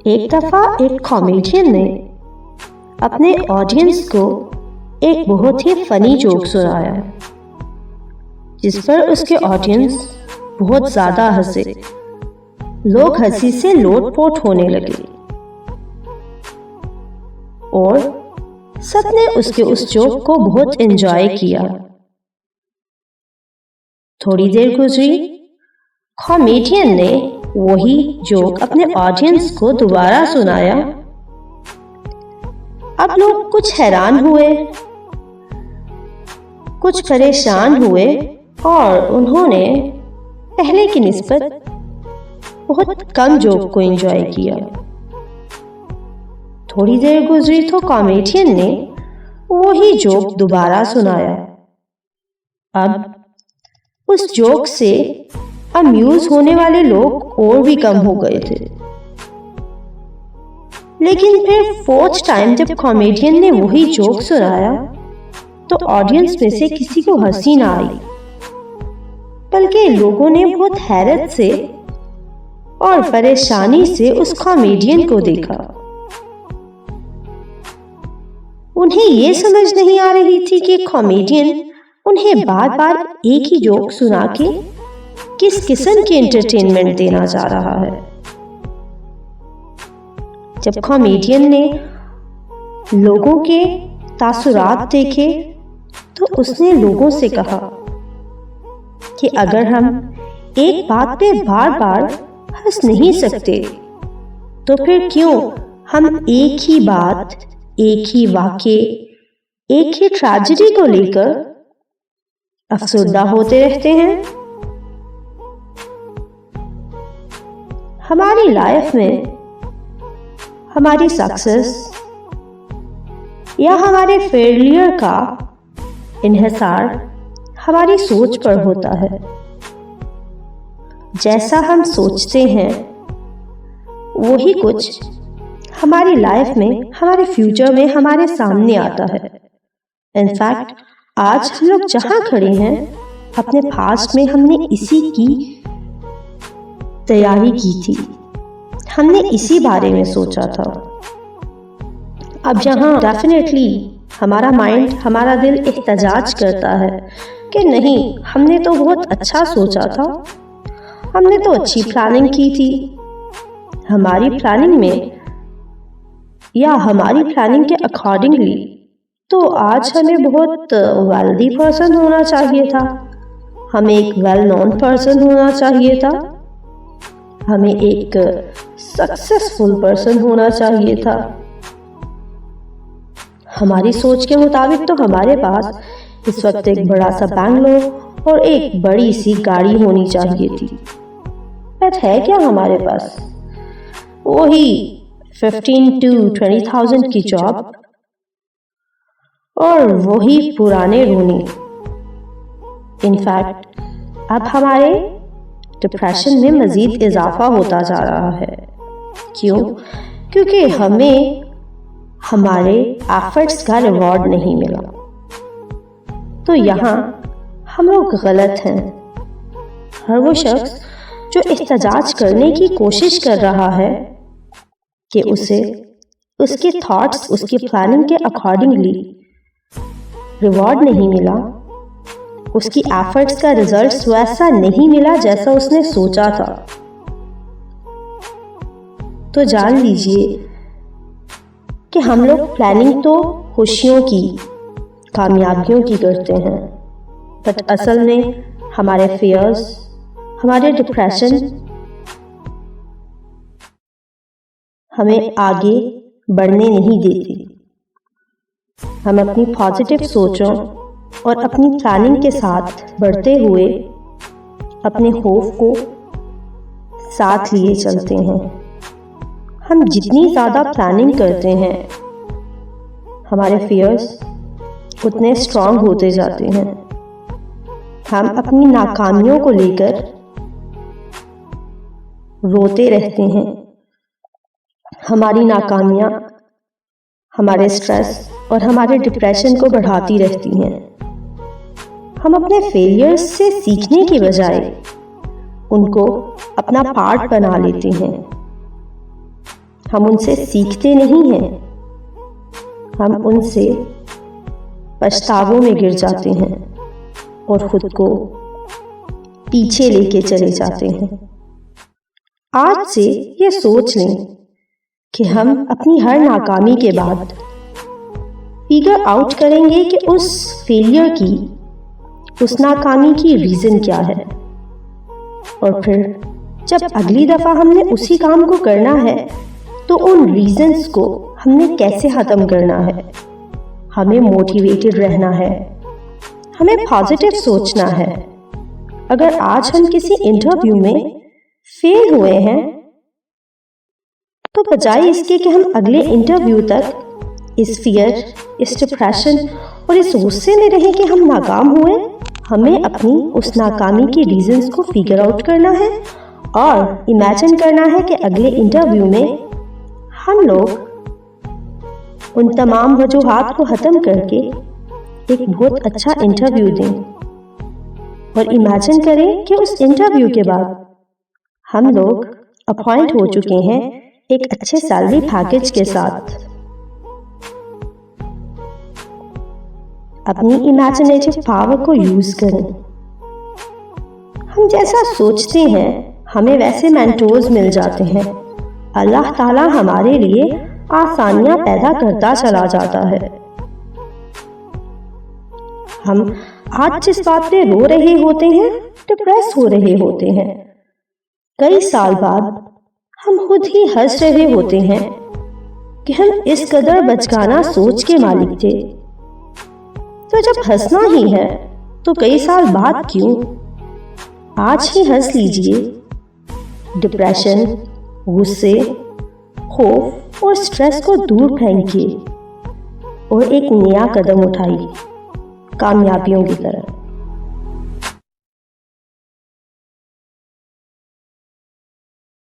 एक दफा एक कॉमेडियन ने अपने ऑडियंस को एक बहुत ही फनी जोक सुनाया, जिस पर उसके ऑडियंस बहुत ज्यादा हंसे। लोग हंसी से लोटपोट होने लगे और सबने उसके उस जोक को बहुत एंजॉय किया। थोड़ी देर गुजरी, कॉमेडियन ने वही जोक अपने ऑडियंस को दोबारा सुनाया। अब लोग कुछ हैरान हुए, कुछ परेशान हुए और उन्होंने पहले की निस्बत बहुत कम जोक को एंजॉय किया। थोड़ी देर गुजरी तो कॉमेडियन ने वही जोक दोबारा सुनाया। अब उस जोक से अम्यूज होने वाले लोग और भी कम हो गए थे। लेकिन फिर फोर्थ टाइम जब कॉमेडियन ने वही जोक सुनाया तो ऑडियंस में से किसी को हंसी ना आई, बल्कि लोगों ने बहुत हैरत से और परेशानी से उस कॉमेडियन को देखा। उन्हें ये समझ नहीं आ रही थी कि कॉमेडियन उन्हें बार बार एक ही जोक सुना के किस किस्म की एंटरटेनमेंट देना चाह रहा है। जब कॉमेडियन ने लोगों के तासुरात देखे तो उसने लोगों से कहा कि अगर हम एक बात पे बार बार हंस नहीं सकते तो फिर क्यों हम एक ही बात, एक ही वाक़े, एक ही ट्रेजेडी को लेकर अफसरदा होते रहते हैं। हमारी लाइफ में हमारी सक्सेस या हमारे फेलियर का इन्हिसार हमारी सोच पर होता है। जैसा हम सोचते हैं वही कुछ हमारी लाइफ में, हमारे फ्यूचर में हमारे सामने आता है। इनफैक्ट आज हम लोग जहां खड़े हैं, अपने पास्ट में हमने इसी की तैयारी की थी, हमने इसी बारे में सोचा था। अब यहाँ डेफिनेटली हमारा माइंड, हमारा दिल एहतजाज करता है कि नहीं, हमने तो बहुत अच्छा सोचा था, हमने तो अच्छी प्लानिंग की थी। हमारी प्लानिंग में या हमारी प्लानिंग के अकॉर्डिंगली तो आज हमें बहुत वेल्दी पर्सन होना चाहिए था, हमें एक वेल नोन पर्सन होना चाहिए था, हमें एक सक्सेसफुल पर्सन होना चाहिए था। हमारी सोच के मुताबिक तो हमारे पास इस वक्त एक बड़ा सा बंगलो और एक बड़ी सी गाड़ी होनी चाहिए थी। पर है क्या हमारे पास? वही 15 to 20,000 की जॉब और वही पुराने रोने। इनफैक्ट अब हमारे डिप्रेशन में मजीद इजाफा होता जा रहा है। क्यों? क्योंकि हमें हमारे एफर्ट्स का रिवॉर्ड नहीं मिला। तो यहाँ हम लोग गलत हैं। हर वो शख्स जो एहतजाज करने की कोशिश कर रहा है कि उसे उसके थॉट्स, उसकी प्लानिंग के अकॉर्डिंगली रिवॉर्ड नहीं मिला, उसकी एफर्ट्स का रिजल्ट वैसा नहीं मिला जैसा उसने सोचा था, तो जान लीजिए कि हम लोग प्लानिंग तो खुशियों की, कामयाबियों की करते हैं, बट असल में हमारे फियर्स, हमारे डिप्रेशन हमें आगे बढ़ने नहीं देते। हम अपनी पॉजिटिव सोचों और अपनी प्लानिंग के साथ बढ़ते हुए अपने खौफ को साथ लिए चलते हैं। हम जितनी ज़्यादा प्लानिंग करते हैं, हमारे फियर्स उतने स्ट्रांग होते जाते हैं। हम अपनी नाकामियों को लेकर रोते रहते हैं। हमारी नाकामियां हमारे स्ट्रेस और हमारे डिप्रेशन को बढ़ाती रहती हैं। हम अपने फेलियर्स से सीखने की बजाय उनको अपना पार्ट बना लेते हैं। हम उनसे सीखते नहीं हैं, हम उनसे पछतावों में गिर जाते हैं और खुद को पीछे लेके चले जाते हैं। आज से ये सोच लें कि हम अपनी हर नाकामी के बाद फिगर आउट करेंगे कि उस फेलियर की, उस नाकामी की रीज़न क्या है, और फिर जब अगली दफ़ा हमने उसी काम को करना है तो उन रीजंस को हमने कैसे ख़त्म करना है। हमें मोटिवेटेड रहना है, हमें पॉजिटिव सोचना है। अगर आज हम किसी इंटरव्यू में फेल हुए हैं तो बजाय इसके कि हम अगले इंटरव्यू तक इस फियर, इस डिप्रेशन और इस गुस्से में रहें कि हम नाकाम हुए, हमें अपनी उस नाकामी की रीजंस को फिगर आउट करना है और इमेजिन करना है कि अगले इंटरव्यू में हम लोग उन तमाम वजूहात को ख़त्म करके एक बहुत अच्छा इंटरव्यू दें, और इमेजिन करें कि उस इंटरव्यू के बाद हम लोग अपॉइंट हो चुके हैं एक अच्छे सैलरी पैकेज के साथ। अपनी इमेजिनेटिव पावर को यूज करें। हम जैसा सोचते हैं हमें वैसे मेंटोर्स मिल जाते हैं। अल्लाह ताला हमारे लिए आसानियां पैदा करता चला जाता है। हम आज जिस बात पे रो रहे होते हैं, डिप्रेस हो रहे होते हैं, कई साल बाद हम खुद ही हंस रहे होते हैं कि हम इस कदर बचकाना सोच के मालिक थे। तो जब हंसना ही है तो कई साल बाद क्यों, आज ही हंस लीजिए। डिप्रेशन, गुस्से, खौफ और स्ट्रेस को दूर फेंकिए और एक नया कदम उठाइए कामयाबियों की तरफ।